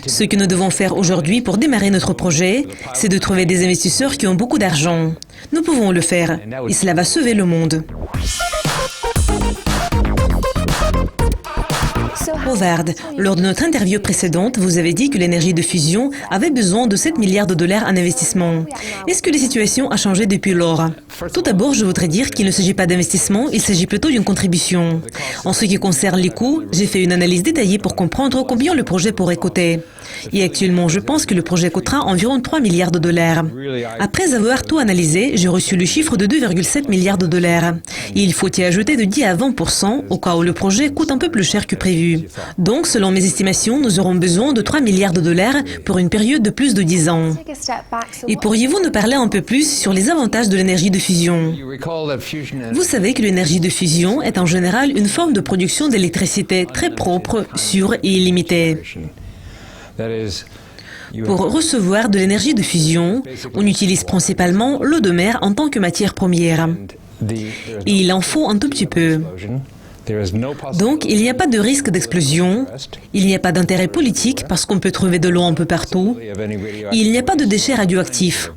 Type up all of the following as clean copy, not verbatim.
Ce que nous devons faire aujourd'hui pour démarrer notre projet, c'est de trouver des investisseurs qui ont beaucoup d'argent. Nous pouvons le faire et cela va sauver le monde. Howard, lors de notre interview précédente, vous avez dit que l'énergie de fusion avait besoin de 7 milliards de dollars en investissement. Est-ce que la situation a changé depuis lors? Tout d'abord, je voudrais dire qu'il ne s'agit pas d'investissement, il s'agit plutôt d'une contribution. En ce qui concerne les coûts, j'ai fait une analyse détaillée pour comprendre combien le projet pourrait coûter. Et actuellement, je pense que le projet coûtera environ 3 milliards de dollars. Après avoir tout analysé, j'ai reçu le chiffre de 2,7 milliards de dollars. Et il faut y ajouter de 10 à 20% au cas où le projet coûte un peu plus cher que prévu. Donc, selon mes estimations, nous aurons besoin de 3 milliards de dollars pour une période de plus de 10 ans. Et pourriez-vous nous parler un peu plus sur les avantages de l'énergie de fusion? Vous savez que l'énergie de fusion est en général une forme de production d'électricité très propre, sûre et illimitée. Pour recevoir de l'énergie de fusion, on utilise principalement l'eau de mer en tant que matière première. Et il en faut un tout petit peu. Donc, il n'y a pas de risque d'explosion, il n'y a pas d'intérêt politique parce qu'on peut trouver de l'eau un peu partout, et il n'y a pas de déchets radioactifs,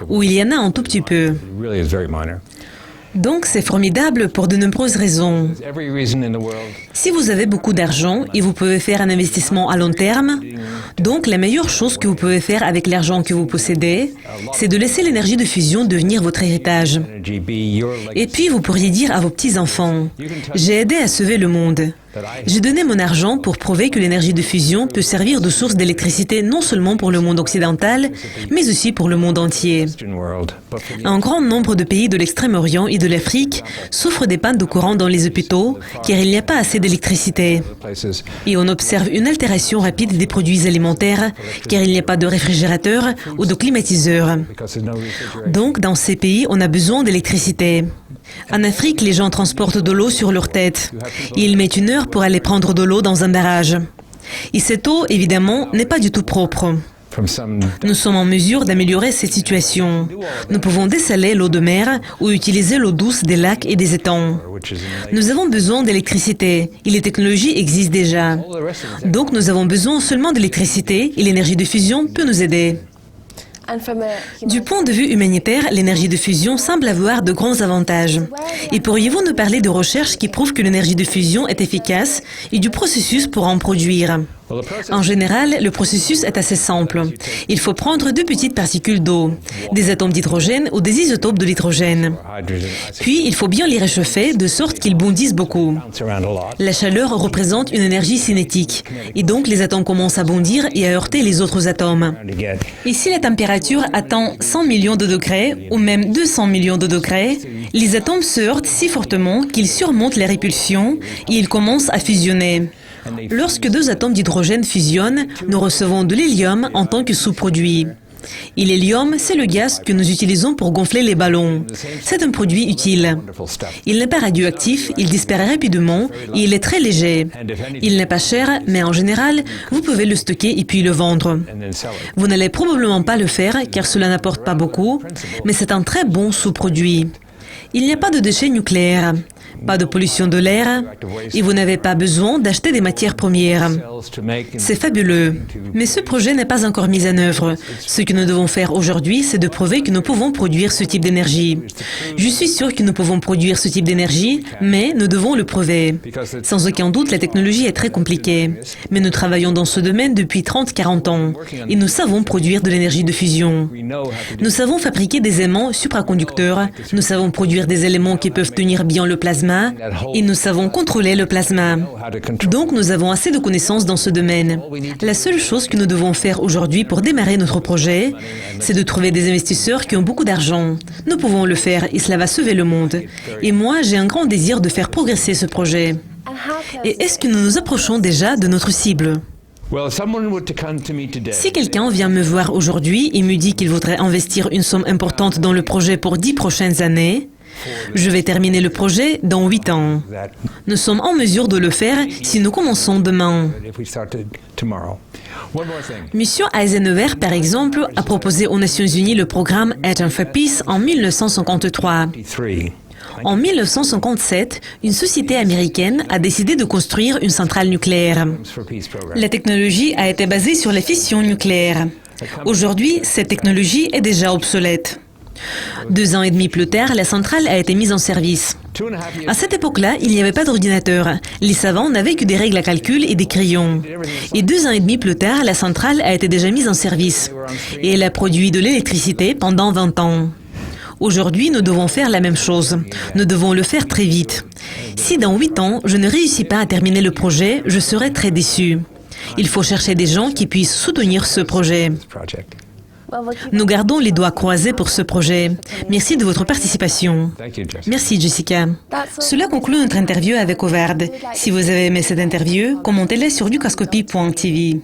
ou il y en a un tout petit peu. Donc, c'est formidable pour de nombreuses raisons. Si vous avez beaucoup d'argent et vous pouvez faire un investissement à long terme, donc la meilleure chose que vous pouvez faire avec l'argent que vous possédez, c'est de laisser l'énergie de fusion devenir votre héritage. Et puis, vous pourriez dire à vos petits-enfants, « J'ai aidé à sauver le monde. J'ai donné mon argent pour prouver que l'énergie de fusion peut servir de source d'électricité non seulement pour le monde occidental, mais aussi pour le monde entier. » Un grand nombre de pays de l'Extrême-Orient et de l'Afrique souffrent des pannes de courant dans les hôpitaux car il n'y a pas assez d'électricité. Et on observe une altération rapide des produits alimentaires car il n'y a pas de réfrigérateur ou de climatiseur. Donc, dans ces pays, on a besoin d'électricité. En Afrique, les gens transportent de l'eau sur leur tête. Ils mettent 1 heure pour aller prendre de l'eau dans un barrage. Et cette eau, évidemment, n'est pas du tout propre. Nous sommes en mesure d'améliorer cette situation. Nous pouvons dessaler l'eau de mer ou utiliser l'eau douce des lacs et des étangs. Nous avons besoin d'électricité et les technologies existent déjà. Donc nous avons besoin seulement d'électricité et l'énergie de fusion peut nous aider. Du point de vue humanitaire, l'énergie de fusion semble avoir de grands avantages. Et pourriez-vous nous parler de recherches qui prouvent que l'énergie de fusion est efficace et du processus pour en produire? En général, le processus est assez simple. Il faut prendre 2 petites particules d'eau, des atomes d'hydrogène ou des isotopes de l'hydrogène. Puis, il faut bien les réchauffer de sorte qu'ils bondissent beaucoup. La chaleur représente une énergie cinétique, et donc les atomes commencent à bondir et à heurter les autres atomes. Et si la température atteint 100 millions de degrés, ou même 200 millions de degrés, les atomes se heurtent si fortement qu'ils surmontent les répulsions et ils commencent à fusionner. Lorsque 2 atomes d'hydrogène fusionnent, nous recevons de l'hélium en tant que sous-produit. Et l'hélium, c'est le gaz que nous utilisons pour gonfler les ballons. C'est un produit utile. Il n'est pas radioactif, il disparaît rapidement et il est très léger. Il n'est pas cher, mais en général, vous pouvez le stocker et puis le vendre. Vous n'allez probablement pas le faire car cela n'apporte pas beaucoup, mais c'est un très bon sous-produit. Il n'y a pas de déchets nucléaires, pas de pollution de l'air, et vous n'avez pas besoin d'acheter des matières premières. C'est fabuleux. Mais ce projet n'est pas encore mis en œuvre. Ce que nous devons faire aujourd'hui, c'est de prouver que nous pouvons produire ce type d'énergie. Je suis sûr que nous pouvons produire ce type d'énergie, mais nous devons le prouver. Sans aucun doute, la technologie est très compliquée. Mais nous travaillons dans ce domaine depuis 30-40 ans, et nous savons produire de l'énergie de fusion. Nous savons fabriquer des aimants supraconducteurs, nous savons produire des éléments qui peuvent tenir bien le plasma, et nous savons contrôler le plasma. Donc nous avons assez de connaissances dans ce domaine. La seule chose que nous devons faire aujourd'hui pour démarrer notre projet, c'est de trouver des investisseurs qui ont beaucoup d'argent. Nous pouvons le faire et cela va sauver le monde. Et moi, j'ai un grand désir de faire progresser ce projet. Et est-ce que nous nous approchons déjà de notre cible ? Si quelqu'un vient me voir aujourd'hui et me dit qu'il voudrait investir une somme importante dans le projet pour 10 prochaines années, je vais terminer le projet dans 8 ans. Nous sommes en mesure de le faire si nous commençons demain. Monsieur Eisenhower, par exemple, a proposé aux Nations Unies le programme Atom for Peace en 1953. En 1957, une société américaine a décidé de construire une centrale nucléaire. La technologie a été basée sur la fission nucléaire. Aujourd'hui, cette technologie est déjà obsolète. 2 ans et demi plus tard, la centrale a été mise en service. À cette époque-là, il n'y avait pas d'ordinateur. Les savants n'avaient que des règles à calcul et des crayons. Et 2 ans et demi plus tard, la centrale a été déjà mise en service. Et elle a produit de l'électricité pendant 20 ans. Aujourd'hui, nous devons faire la même chose. Nous devons le faire très vite. Si dans 8 ans, je ne réussis pas à terminer le projet, je serai très déçu. Il faut chercher des gens qui puissent soutenir ce projet. Nous gardons les doigts croisés pour ce projet. Merci de votre participation. Merci, Jessica. Cela conclut notre interview avec Howard. Si vous avez aimé cette interview, commentez-la sur dukascopy.tv.